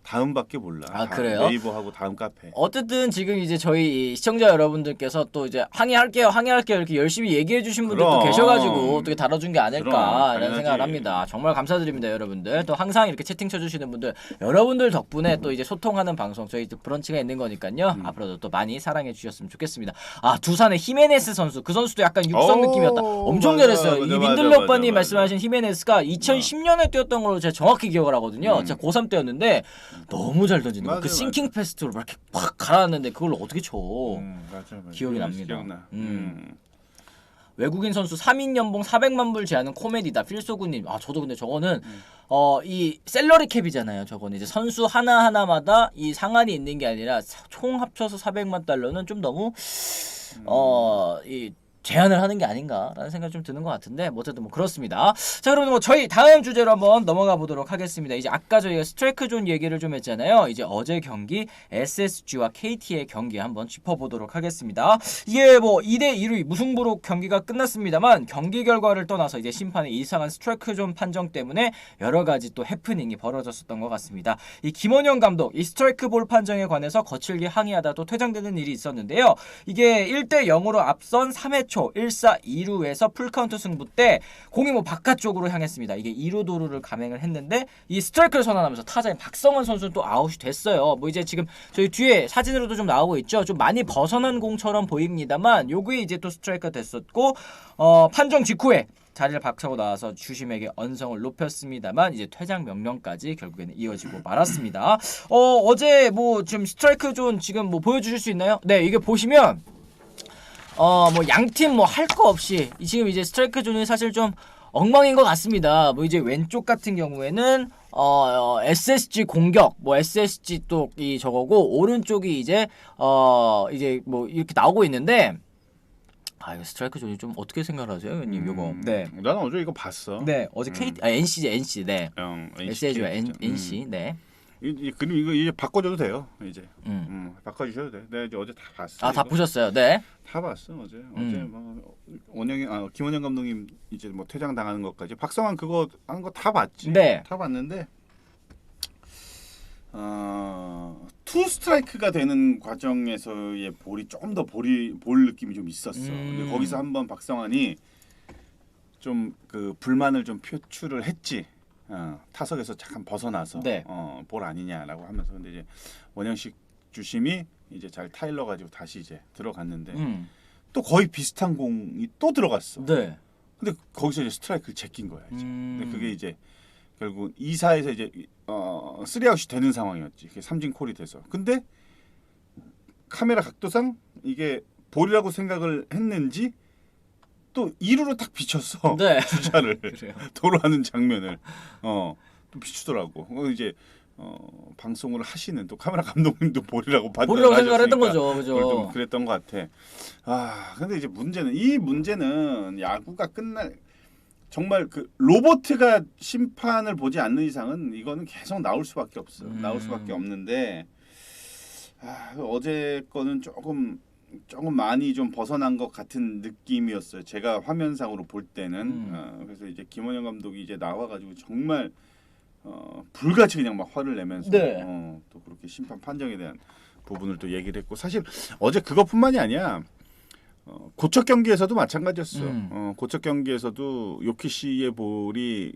다음밖에 몰라. 그래요? 네이버하고 다음 카페. 어쨌든 지금 이제 저희 시청자 여러분들께서 또 이제 항의할게요 이렇게 열심히 얘기해 주신 분들도 그럼. 계셔가지고 어떻게 다뤄준 게 아닐까 이런 당연하지. 생각을 합니다. 정말 감사드립니다 여러분들. 또 항상 이렇게 채팅 쳐주시는 분들 여러분들 덕분에 또 이제 소통하는 방송 저희 브런치가 있는 거니까요. 앞으로도 또 많이 사랑해 주셨으면 좋겠습니다. 두산의 히메네스 선수 그 선수도 약간 육성 느낌이었다. 엄청 잘했어요. 이 민들레 오빠님 말씀하신 히메네스가 2010년에 뛰었던 걸로 제가 정확히 기억을 하거든요. 제가 고3 때였는데 너무 잘 던지는 거. 그 싱킹 패스트로 이렇게 팍 갈아놨는데 그걸 어떻게 쳐? 맞아. 기억이 납니다. 기억나. 외국인 선수 3인 연봉 400만 불 제하는 코미디다. 필소구님. 저도 근데 저거는 이 셀러리 캡이잖아요. 저거는 이제 선수 하나하나마다 이 상한이 있는 게 아니라 총 합쳐서 400만 달러는 좀 너무 이 제한을 하는 게 아닌가라는 생각이 좀 드는 것 같은데 뭐 어쨌든 뭐 그렇습니다. 자 그러면 뭐 저희 다음 주제로 한번 넘어가 보도록 하겠습니다. 이제 아까 저희가 스트라이크 존 얘기를 좀 했잖아요. 이제 어제 경기 SSG와 KT의 경기 한번 짚어보도록 하겠습니다. 이게 뭐 2대2로 무승부로 경기가 끝났습니다만 경기 결과를 떠나서 이제 심판의 이상한 스트라이크 존 판정 때문에 여러 가지 또 해프닝이 벌어졌었던 것 같습니다. 이 김원영 감독 이 스트라이크 볼 판정에 관해서 거칠게 항의하다 또 퇴장되는 일이 있었는데요. 이게 1대0으로 앞선 3회 초 1사 2루에서 풀카운트 승부 때 공이 뭐 바깥쪽으로 향했습니다. 이게 2루 도루를 감행을 했는데 이 스트라이크를 선언하면서 타자인 박성환 선수는 또 아웃이 됐어요. 뭐 이제 지금 저희 뒤에 사진으로도 좀 나오고 있죠. 좀 많이 벗어난 공처럼 보입니다만 요게 이제 또 스트라이크가 됐었고 판정 직후에 자리를 박차고 나와서 주심에게 언성을 높였습니다만 이제 퇴장 명령까지 결국에는 이어지고 말았습니다. 어제 뭐 좀 스트라이크 존 지금 뭐 보여주실 수 있나요? 네, 이게 보시면 뭐 양팀 뭐 할 거 없이 지금 이제 스트라이크 존이 사실 좀 엉망인 것 같습니다. 뭐 이제 왼쪽 같은 경우에는 SSG 공격, 뭐 SSG 또 이 저거고 오른쪽이 이제 이제 뭐 이렇게 나오고 있는데 이거 스트라이크 존이 좀 어떻게 생각하세요, 형님? 요거. 네. 나는 어제 이거 봤어. 네, 어제 NC 네. SSG와 NC 네. 그리고 이거 이제 바꿔줘도 돼요. 이제 바꿔주셔도 돼. 내가 이제 어제 다 봤어. 다 보셨어요? 네. 다 봤어 어제. 어제 뭐 김원영 감독님 이제 뭐 퇴장 당하는 것까지 박성환 그거 하는 거 다 봤지. 네. 다 봤는데 투 스트라이크가 되는 과정에서의 볼이 좀 더 볼 느낌이 좀 있었어. 근데 거기서 한번 박성환이 좀 그 불만을 좀 표출을 했지. 타석에서 잠깐 벗어나서 네. 볼 아니냐라고 하면서 근데 이제 원형식 주심이 이제 잘 타일러 가지고 다시 이제 들어갔는데 또 거의 비슷한 공이 또 들어갔어. 네. 근데 거기서 이제 스트라이크를 제낀 거야 이제. 근데 그게 이제 결국 2사에서 이제 3아웃이 되는 상황이었지. 그게 삼진 콜이 돼서. 근데 카메라 각도상 이게 볼이라고 생각을 했는지 또 2루로 딱 비쳤어. 네. 주자를 도로하는 장면을 또 비추더라고. 이제 방송을 하시는 또 카메라 감독님도 볼이라고 생각을 했던 거죠, 그죠? 좀 그랬던 것 같아. 근데 이제 이 문제는 야구가 끝날 정말 그 로보트가 심판을 보지 않는 이상은 이거는 계속 나올 수밖에 없어. 나올 수밖에 없는데 어제 거는 조금 많이 좀 벗어난 것 같은 느낌이었어요. 제가 화면상으로 볼 때는 그래서 이제 김원영 감독이 이제 나와가지고 정말 불같이 그냥 막 화를 내면서 네. 또 그렇게 심판 판정에 대한 부분을 또 얘기를 했고 사실 어제 그것뿐만이 아니야. 고척 경기에서도 마찬가지였어. 고척 경기에서도 요키시의 볼이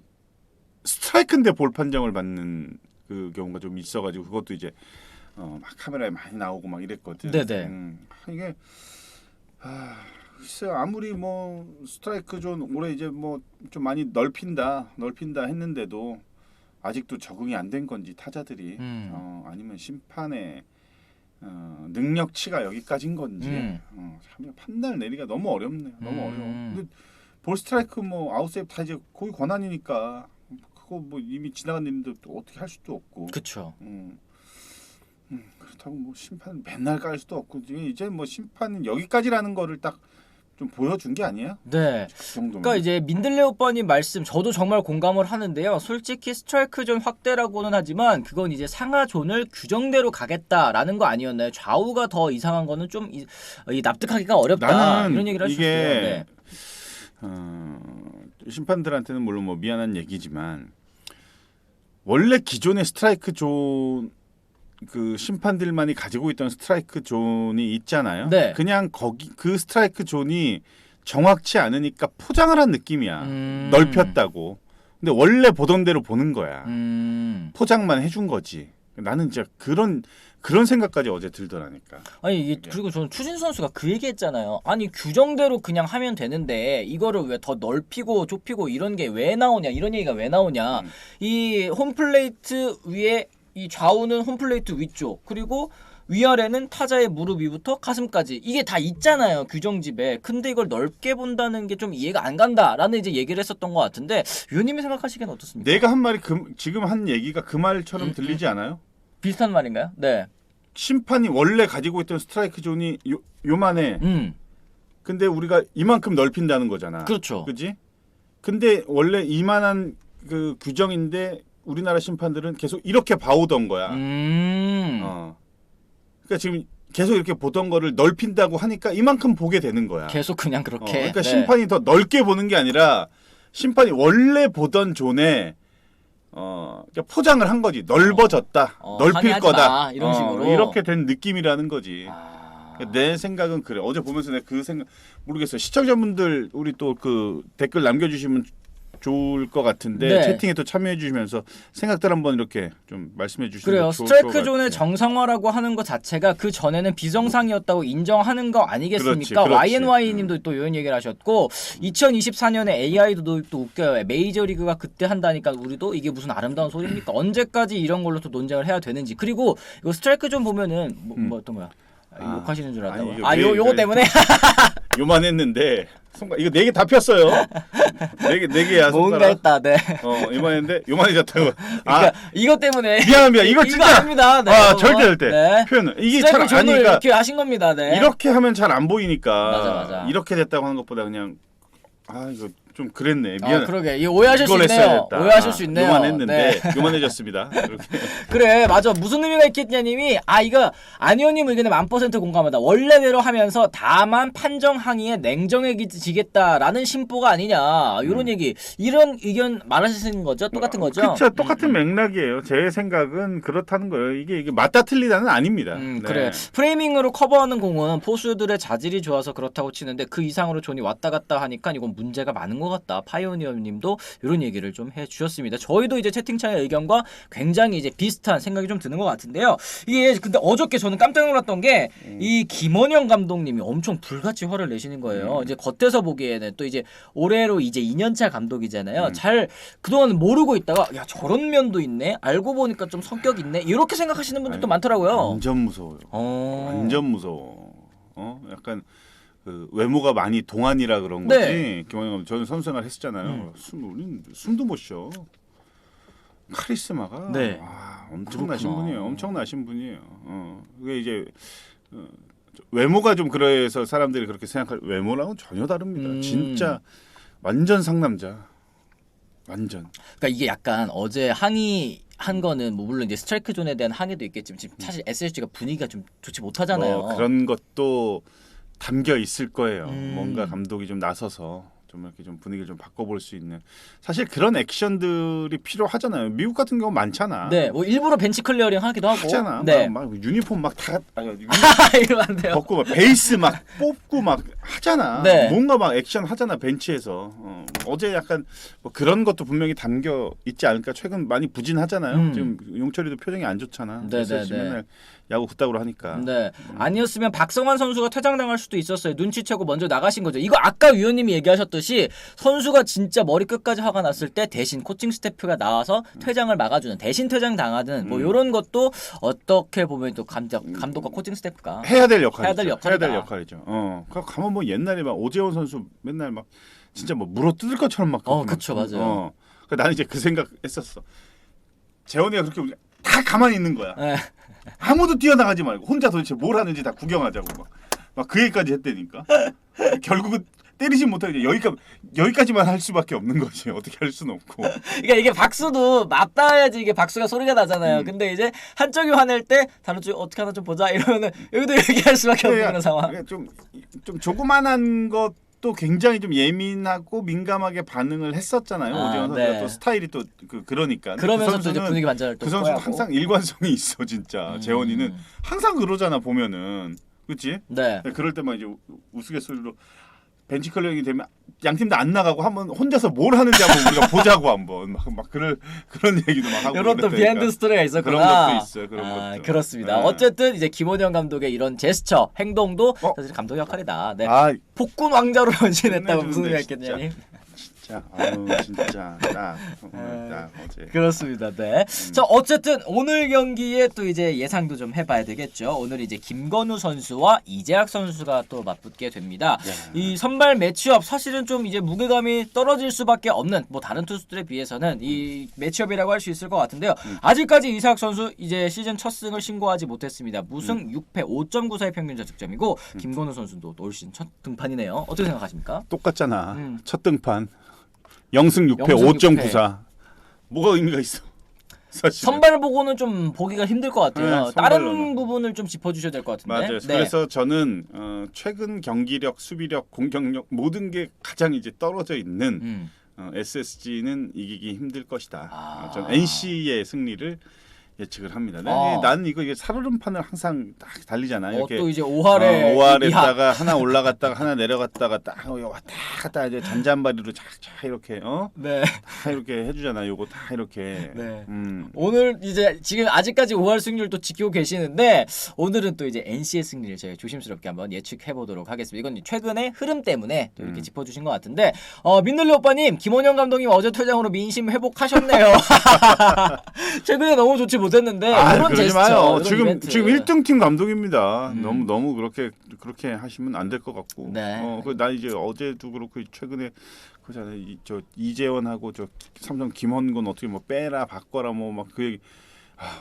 스트라이크인데 볼 판정을 받는 그 경우가 좀 있어가지고 그것도 이제 막 카메라에 많이 나오고 막 이랬거든. 네네. 이게 글쎄 아무리 뭐 스트라이크 존 올해 이제 뭐 좀 많이 넓힌다 했는데도 아직도 적응이 안 된 건지 타자들이 아니면 심판의 능력치가 여기까지인 건지 참 판단을 내리기가 너무 어렵네요. 너무 어려워. 근데 볼 스트라이크 뭐 아웃세이브 다 이제 거의 권한이니까 그거 뭐 이미 지나간 일인데 또 어떻게 할 수도 없고. 그렇죠. 그렇다고 뭐 심판 맨날 깔 수도 없고 이제 뭐 심판은 여기까지라는 거를 딱 좀 보여준 게 아니야? 네. 그 정도면. 그러니까 이제 민들레 오빠님 말씀 저도 정말 공감을 하는데요. 솔직히 스트라이크 존 확대라고는 하지만 그건 이제 상하 존을 규정대로 가겠다라는 거 아니었나요? 좌우가 더 이상한 거는 좀 납득하기가 어렵다. 나는 이런 얘기를 하셨어요. 이게 네. 심판들한테는 물론 뭐 미안한 얘기지만 원래 기존의 스트라이크 존 그 심판들만이 가지고 있던 스트라이크 존이 있잖아요. 네. 그냥 거기 그 스트라이크 존이 정확치 않으니까 포장을 한 느낌이야. 넓혔다고. 근데 원래 보던 대로 보는 거야. 포장만 해준 거지. 나는 진짜 그런 생각까지 어제 들더라니까. 아니 이게 그리고 저는 추신 선수가 그 얘기했잖아요. 아니 규정대로 그냥 하면 되는데 이거를 왜 더 넓히고 좁히고 이런 게 왜 나오냐, 이런 얘기가 왜 나오냐. 이 홈플레이트 위에 이 좌우는 홈플레이트 위쪽, 그리고 위아래는 타자의 무릎 위부터 가슴까지, 이게 다 있잖아요 규정집에. 근데 이걸 넓게 본다는 게 좀 이해가 안 간다라는 이제 얘기를 했었던 것 같은데 위원님이 생각하시기엔 어떻습니까? 내가 한 말이 지금 한 얘기가 그 말처럼 들리지 않아요? 비슷한 말인가요? 네. 심판이 원래 가지고 있던 스트라이크 존이 요만해. 근데 우리가 이만큼 넓힌다는 거잖아. 그렇죠. 그지? 근데 원래 이만한 그 규정인데 우리나라 심판들은 계속 이렇게 봐오던 거야. 그러니까 지금 계속 이렇게 보던 거를 넓힌다고 하니까 이만큼 보게 되는 거야. 계속 그냥 그렇게. 그러니까 네. 심판이 더 넓게 보는 게 아니라 심판이 원래 보던 존에 그러니까 포장을 한 거지. 넓어졌다. 넓힐 거다. 마, 이런 식으로. 이렇게 된 느낌이라는 거지. 내 생각은 그래. 어제 보면서 내가 그 생각 모르겠어요. 시청자분들 우리 또 그 댓글 남겨주시면 좋을 것 같은데 네. 채팅에 또 참여해 주시면서 생각들 한번 이렇게 좀 말씀해 주시면 그래요. 좋을 스트라이크 것 존의 같아요. 정상화라고 하는 것 자체가 그 전에는 비정상이었다고 인정하는 거 아니겠습니까? 그렇지. YNY님도 또 이런 얘기를 하셨고 2024년에 AI도 또 웃겨요. 메이저리그가 그때 한다니까 우리도 이게 무슨 아름다운 소리입니까? 언제까지 이런 걸로 또 논쟁을 해야 되는지. 그리고 이거 스트라이크 존 보면은 뭐 어떤 거야? 욕하시는 줄 알았다고. 요거 때문에 요만했는데 손가 이거 4개 다 폈어요. 4개야 손가락. 뭔가 했다. 네. 요만했는데 요만해졌다고. 그러니까 이것 때문에 미안합니다. 이거 진짜 아닙니다. 네. 절대 네. 표현은 이게 잘 스트라이크 존을 아니까 이렇게 하신 겁니다. 네. 이렇게 하면 잘 안 보이니까 맞아. 이렇게 됐다고 하는 것보다 그냥 이거 좀 그랬네. 미안. 그러게. 이거 오해하실 수 이걸 있네요. 했어야 됐다. 오해하실 수 있네요. 요만했는데 네. 요만해졌습니다. 이렇게. 그래, 맞아. 무슨 의미가 있겠냐님이 이거 안의원님 의견에 1000% 공감하다. 원래대로 하면서 다만 판정 항의에 냉정해지겠다라는 심보가 아니냐. 이런 얘기, 이런 의견 말하시는 거죠? 똑같은 거죠? 그렇죠. 똑같은 맥락이에요. 제 생각은 그렇다는 거예요. 이게 맞다 틀리다는 아닙니다. 네. 그래. 프레이밍으로 커버하는 공은 포수들의 자질이 좋아서 그렇다고 치는데 그 이상으로 존이 왔다 갔다 하니까 이건 문제가 많은 것 같다. 파이오니어님도 이런 얘기를 좀 해주셨습니다. 저희도 이제 채팅창의 의견과 굉장히 이제 비슷한 생각이 좀 드는 것 같은데요. 이게 근데 어저께 저는 깜짝 놀랐던 게 이 김원영 감독님이 엄청 불같이 화를 내시는 거예요. 이제 겉에서 보기에는 또 이제 올해로 이제 2년차 감독이잖아요. 잘 그동안 모르고 있다가 야 저런 면도 있네. 알고 보니까 좀 성격 있네. 이렇게 생각하시는 분들도 많더라고요. 완전 무서워요. 완전 무서워. 약간 그 외모가 많이 동안이라 그런 거지. 네. 김원영 감독 저는 선수생활 했었잖아요. 우린 숨도 못 쉬어. 카리스마가 네. 와, 엄청나신 그렇구나. 분이에요. 엄청나신 분이에요. 그게 이제 외모가 좀 그래서 사람들이 그렇게 생각할 외모랑은 전혀 다릅니다. 진짜 완전 상남자. 완전. 그러니까 이게 약간 어제 항의한 거는 뭐 물론 이제 스트라이크 존에 대한 항의도 있겠지만 지금 사실 SSG가 분위기가 좀 좋지 못하잖아요. 뭐 그런 것도 담겨 있을 거예요. 음. 뭔가 감독이 좀 나서서 좀 이렇게 좀 분위기를 좀 바꿔볼 수 있는 사실 그런 액션들이 필요하잖아요. 미국 같은 경우 많잖아. 네, 뭐 일부러 벤치 클리어링 하기도 하고. 하잖아. 네. 막 유니폼 막다 이러면 안 돼요. 벗고 막 베이스 막 뽑고 막 하잖아. 네. 뭔가 막 액션 하잖아 벤치에서. 어제 약간 뭐 그런 것도 분명히 담겨 있지 않을까. 최근 많이 부진하잖아요. 지금 용철이도 표정이 안 좋잖아. 네, SSG 네, 네. 맨날 야구 그따구로 하니까. 네. 아니었으면 박성환 선수가 퇴장당할 수도 있었어요. 눈치채고 먼저 나가신 거죠. 이거 아까 위원님이 얘기하셨듯이 선수가 진짜 머리 끝까지 화가 났을 때 대신 코칭 스태프가 나와서 퇴장을 막아주는 대신 퇴장 당하는 뭐 이런 것도 어떻게 보면 또 감독과 코칭 스태프가 해야 될 역할이죠. 해야 될 역할이다. 역할이죠. 가면 뭐 옛날에 막 오재원 선수 맨날 막 진짜 뭐 물어 뜯을 것처럼 막. 그쵸, 맞아요. 나는 이제 그 생각했었어. 재원이가 그렇게 다 가만히 있는 거야. 네. 아무도 뛰어나가지 말고 혼자 도대체 뭘 하는지 다 구경하자고 막 그 얘기까지 했다니까. 결국은 때리지 못하게 여기까지만 할 수밖에 없는 거지. 어떻게 할 수는 없고. 그러니까 이게 박수도 맞닿아야지 이게 박수가 소리가 나잖아요. 근데 이제 한쪽이 화낼 때 다른 쪽이 어떻게 하나 좀 보자 이러면은 여기도 얘기할 수밖에 없는 그런 상황. 그러니까 좀 조그만한 것도 굉장히 좀 예민하고 민감하게 반응을 했었잖아요. 오재원 선수가 네. 또 스타일이 또 그러니까. 그러면서 또 이제 분위기 반전을 또 그 선수는 항상 일관성이 있어 진짜. 재원이는 항상 그러잖아 보면은. 그렇지? 네. 그럴 때만 이제 우스갯소리로 벤치 클리어링이 되면 양 팀 다 안 나가고 한번 혼자서 뭘 하는지 한번 우리가 보자고 한번 막 그런 얘기도 막 하고. 이런 또 비하인드 스토리가 있었구나. 그런 것도 있어요. 그런 것도. 그렇습니다. 네. 어쨌든 이제 김원영 감독의 이런 제스처, 행동도 사실 감독의 역할이다. 네. 폭군 왕자로 변신했다고 무슨 의미가 있겠냐니. 진짜 딱 어제. 그렇습니다. 네. 자, 어쨌든 오늘 경기에 또 이제 예상도 좀 해봐야 되겠죠. 오늘 이제 김건우 선수와 이재학 선수가 또 맞붙게 됩니다. 이 선발 매치업 사실은 좀 이제 무게감이 떨어질 수밖에 없는 뭐 다른 투수들에 비해서는 이 매치업이라고 할 수 있을 것 같은데요. 아직까지 이재학 선수 이제 시즌 첫 승을 신고하지 못했습니다. 무승 6패 5.94의 평균 자책점이고 김건우 선수도 올 시즌 첫 등판이네요. 어떻게 생각하십니까? 똑같잖아. 첫 등판. 0승 6패 5.94. 뭐가 의미가 있어? 사실. 선발 보고는 좀 보기가 힘들 것 같아요. 네, 다른 선발로는. 부분을 좀 짚어주셔야 될 것 같은데. 맞아요. 네. 그래서 저는 최근 경기력, 수비력, 공격력 모든 게 가장 이제 떨어져 있는 SSG는 이기기 힘들 것이다. 전 NC의 승리를 예측을 합니다. 나는 이게 살얼음판을 항상 딱 달리잖아요. 이렇게 또 이제 5할에 5할에다가 하나 올라갔다가 하나 내려갔다가 딱 왔다 갔다 이제 잔잔바리로 착착 이렇게 네. 다 이렇게 해주잖아요. 요거 다 이렇게. 네. 오늘 이제 지금 아직까지 5할 승률 또 지키고 계시는데 오늘은 또 이제 NC의 승리를 저희가 조심스럽게 한번 예측해 보도록 하겠습니다. 이건 최근의 흐름 때문에 또 이렇게 짚어주신 것 같은데 민들리 오빠님 김원영 감독님 어제 퇴장으로 민심 회복하셨네요. 최근에 너무 좋지 못했는데 이런 그러지 제스처, 마요. 이런 지금 이벤트. 1등 팀 감독입니다. 너무 그렇게 하시면 안 될 것 같고. 네. 나 이제 어제도 그렇고 최근에 그잖아요. 저 이재원하고 저 삼성 김헌곤 어떻게 뭐 빼라 바꿔라 뭐 막 그 얘기.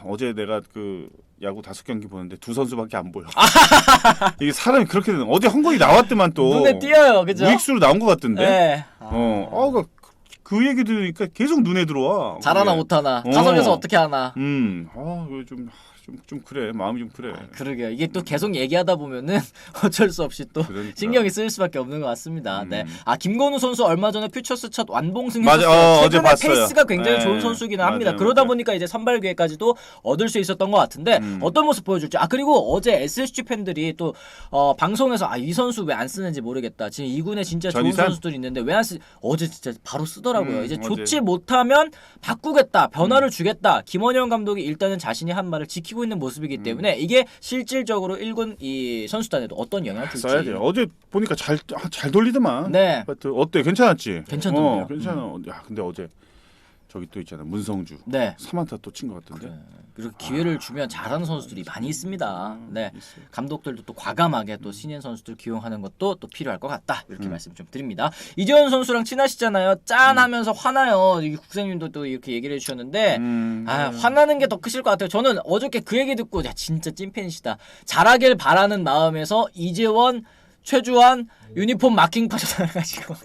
어제 내가 그 야구 5경기 보는데 두 선수밖에 안 보여. 이게 사람이 그렇게 되는. 어제 헌건이 나왔더만 또 눈에 띄어요, 그죠? 우익수로 나온 것 같던데. 네. 그 얘기 들으니까 계속 눈에 들어와. 잘하나 그게. 못하나, 타석에서 어떻게 하나. 그거 좀 좀 그래. 마음이 좀 그래. 그러게요. 이게 또 계속 얘기하다 보면은 어쩔 수 없이 또 그러니까. 신경이 쓰일 수밖에 없는 것 같습니다. 네. 김건우 선수 얼마 전에 퓨처스 첫 완봉승 맞아. 했었어요. 어제 최근에 봤어요. 페이스가 굉장히 네. 좋은 선수기는 합니다. 맞아요, 그러다 맞아요. 보니까 이제 선발 기회까지도 얻을 수 있었던 것 같은데 어떤 모습 보여줄지. 그리고 어제 SSG 팬들이 또 방송에서 이 선수 왜 안 쓰는지 모르겠다. 지금 2군에 진짜 좋은 전희산? 선수들이 있는데 왜 안 쓰? 어제 진짜 바로 쓰더라고요. 이제 어제. 좋지 못하면 바꾸겠다, 변화를 주겠다. 김원영 감독이 일단은 자신이 한 말을 지키고 있는 모습이기 때문에 이게 실질적으로 1군 이 선수단에도 어떤 영향을 줄지. 써야 돼요. 어제 보니까 잘 돌리더만. 네. 하여튼 어때? 괜찮았지? 괜찮던데요. 괜찮아. 야, 근데 어제 저기 또 있잖아. 문성주. 네. 3안타 또 친 것 같은데. 그리고 기회를 주면 잘하는 선수들이 많이 있습니다. 네. 있어요. 감독들도 또 과감하게 또 신인 선수들 기용하는 것도 또 필요할 것 같다. 이렇게 말씀 좀 드립니다. 이재원 선수랑 친하시잖아요. 짠하면서 화나요. 이 국장님도 또 이렇게 얘기를 해주셨는데 화나는 게 더 크실 것 같아요. 저는 어저께 그 얘기 듣고 진짜 찐팬이시다. 잘하길 바라는 마음에서 이재원 최주환 유니폼 마킹 파셔가지고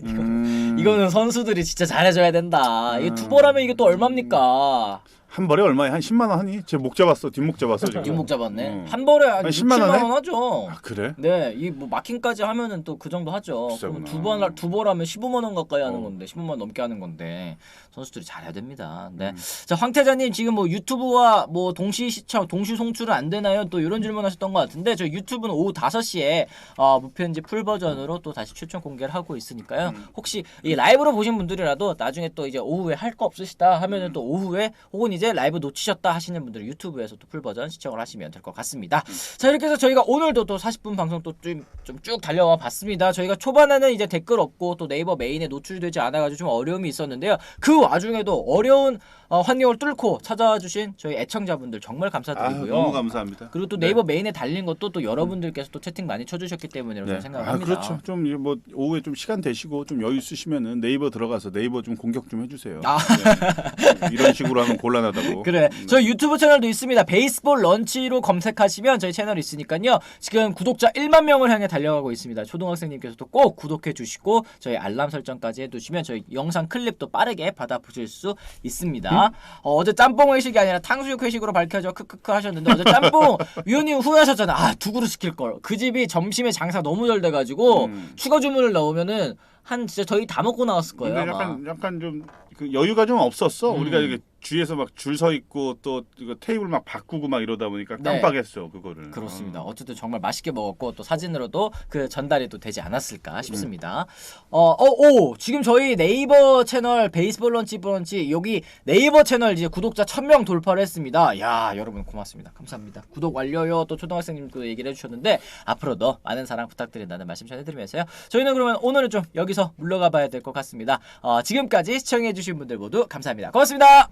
이거는 선수들이 진짜 잘해줘야 된다. 이게 두 번 하면 이게 또 얼마입니까? 한 벌에 얼마야? 한 10만 원 하니? 제 목 잡았어. 뒷목 잡았어 지금. 뒷목 잡았네. 한 벌에 한 10만 10만 원에? 원 하죠. 그래? 네, 이 뭐 마킹까지 하면은 또 그 정도 하죠. 그럼 비싸구나. 두 번 하면 15만 원 가까이 하는 건데 15만 원 넘게 하는 건데 선수들이 잘해야 됩니다. 네. 자, 황태자님 지금 뭐 유튜브와 뭐 동시 시청, 동시 송출은 안 되나요? 또 이런 질문하셨던 것 같은데 저 유튜브는 오후 5시에 무편집 풀 버전으로 또 다시 추천 공개를 하고 있으니까요. 혹시 이 라이브로 보신 분들이라도 나중에 또 이제 오후에 할 거 없으시다 하면은 또 오후에 혹은 이제 라이브 놓치셨다 하시는 분들은 유튜브에서 또 풀 버전 시청을 하시면 될 것 같습니다. 자, 이렇게 해서 저희가 오늘도 또 40분 방송 또 좀 쭉 달려와 봤습니다. 저희가 초반에는 이제 댓글 없고 또 네이버 메인에 노출되지 않아가지고 좀 어려움이 있었는데요. 그 와중에도 어려운 환경을 뚫고 찾아와 주신 저희 애청자분들 정말 감사드리고요. 너무 감사합니다. 그리고 또 네이버 메인에 달린 것도 또 여러분들께서 또 채팅 많이 쳐주셨기 때문이라고 저는 생각을 합니다. 그렇죠. 좀 뭐 오후에 좀 시간 되시고 좀 여유 있으시면은 네이버 들어가서 네이버 좀 공격 좀 해주세요. 네. 이런 식으로 하면 곤란하다고. 그래. 저희 유튜브 채널도 있습니다. 베이스볼 런치로 검색하시면 저희 채널이 있으니까요. 지금 구독자 1만 명을 향해 달려가고 있습니다. 초등학생님께서도 꼭 구독해 주시고 저희 알람 설정까지 해두시면 저희 영상 클립도 빠르게 받아보실 수 있습니다. 어제 짬뽕 회식이 아니라 탕수육 회식으로 밝혀져 크크크 하셨는데 어제 짬뽕 위원님 후회하셨잖아. 2그릇 시킬 걸. 그 집이 점심에 장사 너무 잘 돼가지고 추가 주문을 넣으면은 한 진짜 저희 다 먹고 나왔을 거예요. 근데 아마. 약간 좀 그 여유가 좀 없었어. 우리가 이게 주위에서 막 줄 서 있고 또 이거 테이블 막 바꾸고 막 이러다 보니까 깜빡했어 그거를. 그렇습니다. 어쨌든 정말 맛있게 먹었고 또 사진으로도 그 전달이 또 되지 않았을까 싶습니다. 지금 저희 네이버 채널 베이스볼 런치 브런치 여기 네이버 채널 이제 구독자 1000명 돌파를 했습니다. 야, 여러분 고맙습니다. 감사합니다. 구독 완료요. 또 초등학생님도 얘기를 해주셨는데 앞으로도 많은 사랑 부탁드린다는 말씀 전해드리면서요. 저희는 그러면 오늘은 좀 여기서 물러가 봐야 될 것 같습니다. 지금까지 시청해주신 분들 모두 감사합니다. 고맙습니다.